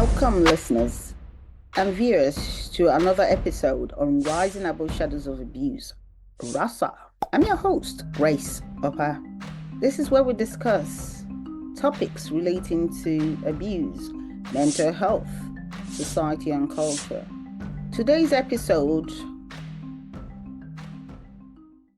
Welcome, listeners and viewers, to another episode on Rising Above Shadows of Abuse, Rasa. I'm your host, Grace Upper. This is where we discuss topics relating to abuse, mental health, society, and culture. Today's episode,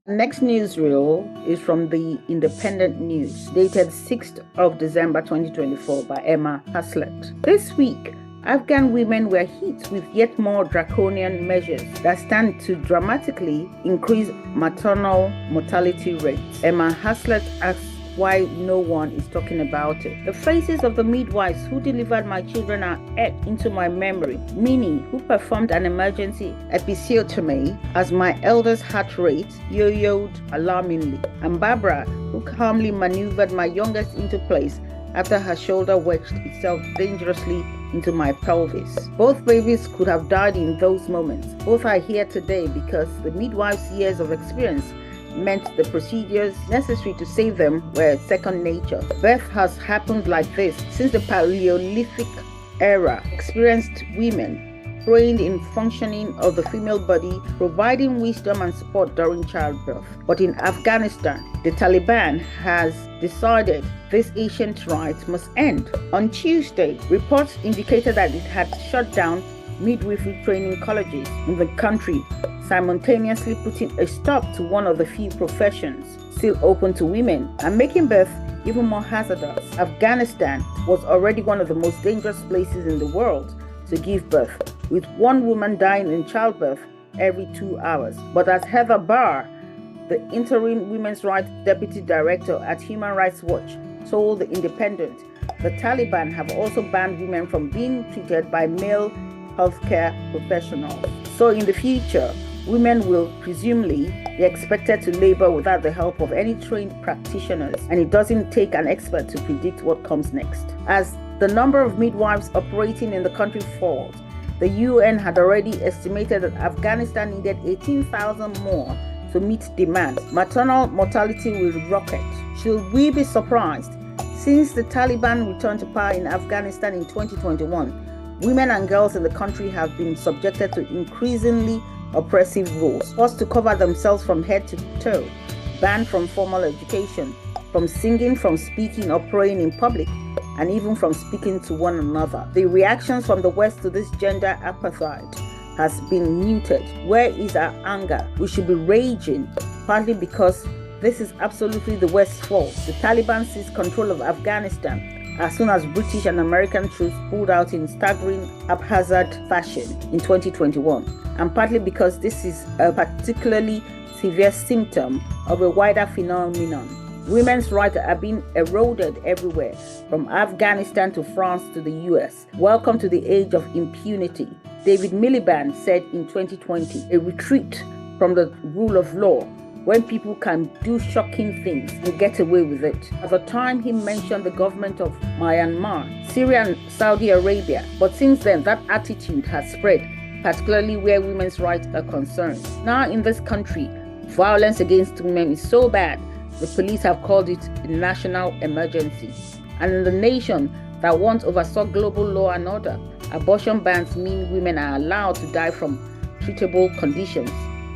next newsreel is from the independentnews, dated 6th of December 2024 by Emma Haslett. This week, Afghan women were hit with yet more draconian measures that stand to dramatically increase maternal mortality rates. Emma Haslett asks why no one is talking about it. The faces of the midwives who delivered my children are etched into my memory. Minnie, who performed an emergency episiotomy as my eldest heart rate yo-yoed alarmingly, and Barbara, who calmly maneuvered my youngest into place after her shoulder wedged itself dangerously into my pelvis. Both babies could have died in those moments. Both are here today because the midwife's years of experience meant the procedures necessary to save them were second nature. Birth has happened like this since the Paleolithic era. Experienced women trained in functioning of the female body, providing wisdom and support during childbirth. But in Afghanistan, the Taliban has decided this ancient right must end. On Tuesday, reports indicated that it had shut down midwifery training colleges in the country, simultaneously putting a stop to one of the few professions still open to women and making birth even more hazardous. Afghanistan was already one of the most dangerous places in the world to give birth, with one woman dying in childbirth every 2 hours. But as Heather Barr, the interim women's rights deputy director at Human Rights Watch, told The Independent, the Taliban have also banned women from being treated by male healthcare professionals. So in the future, women will presumably be expected to labor without the help of any trained practitioners, and it doesn't take an expert to predict what comes next. As the number of midwives operating in the country falls, the UN had already estimated that Afghanistan needed 18,000 more to meet demand. Maternal mortality will rocket. Should we be surprised? Since the Taliban returned to power in Afghanistan in 2021, women and girls in the country have been subjected to increasingly oppressive rules, forced to cover themselves from head to toe, banned from formal education, from singing, from speaking or praying in public, and even from speaking to one another. The reactions from the West to this gender apartheid has been muted. Where is our anger? We should be raging, partly because this is absolutely the West's fault. The Taliban seized control of Afghanistan as soon as British and American troops pulled out in staggering haphazard fashion in 2021, and partly because this is a particularly severe symptom of a wider phenomenon. Women's rights are being eroded everywhere, from Afghanistan to France to the US. Welcome to the age of impunity, David Miliband said in 2020, a retreat from the rule of law, when people can do shocking things and get away with it. At the time, he mentioned the government of Myanmar, Syria, and Saudi Arabia. But since then, that attitude has spread, particularly where women's rights are concerned. Now in this country, violence against women is so bad, the police have called it a national emergency. And in the nation that once oversaw global law and order, abortion bans mean women are allowed to die from treatable conditions,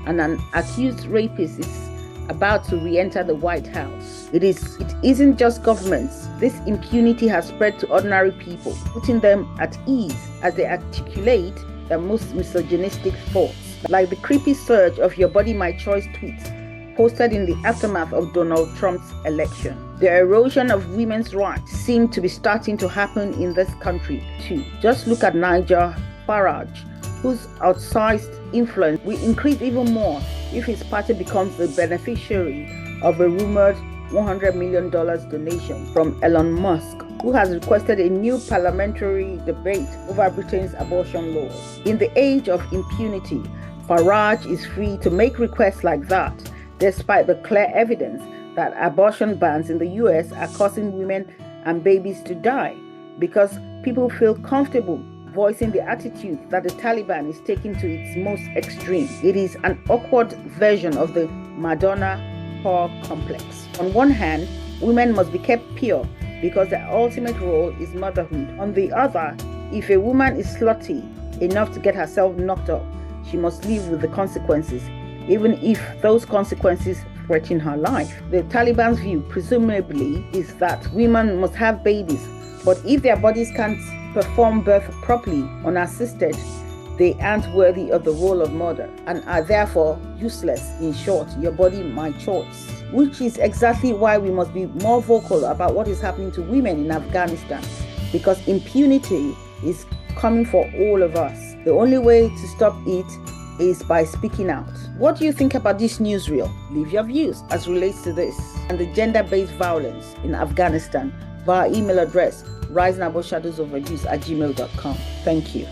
and an accused rapist is about to re-enter the White House. It isn't just governments. This impunity has spread to ordinary people, putting them at ease as they articulate their most misogynistic thoughts, like the creepy surge of "Your Body, My Choice" tweets posted in the aftermath of Donald Trump's election. The erosion of women's rights seems to be starting to happen in this country too. Just look at Nigel Farage, whose outsized influence will increase even more if his party becomes the beneficiary of a rumored $100 million donation from Elon Musk, who has requested a new parliamentary debate over Britain's abortion laws. In the age of impunity, Farage is free to make requests like that, despite the clear evidence that abortion bans in the US are causing women and babies to die, because people feel comfortable voicing the attitude that the Taliban is taking to its most extreme. It is an awkward version of the Madonna whore complex. On one hand, women must be kept pure because their ultimate role is motherhood. On the other, If a woman is slutty enough to get herself knocked up, she must live with the consequences, even if those consequences threaten her life. The Taliban's view, presumably, is that women must have babies, but if their bodies can't perform birth properly unassisted, they aren't worthy of the role of mother and are therefore useless. In short, your body, my choice. Which is exactly why we must be more vocal about what is happening to women in Afghanistan, because impunity is coming for all of us. The only way to stop it is by speaking out. What do you think about this newsreel? Leave your views as relates to this and the gender-based violence in Afghanistan via email address riseandaboushadowsofabuse@gmail.com. Thank you.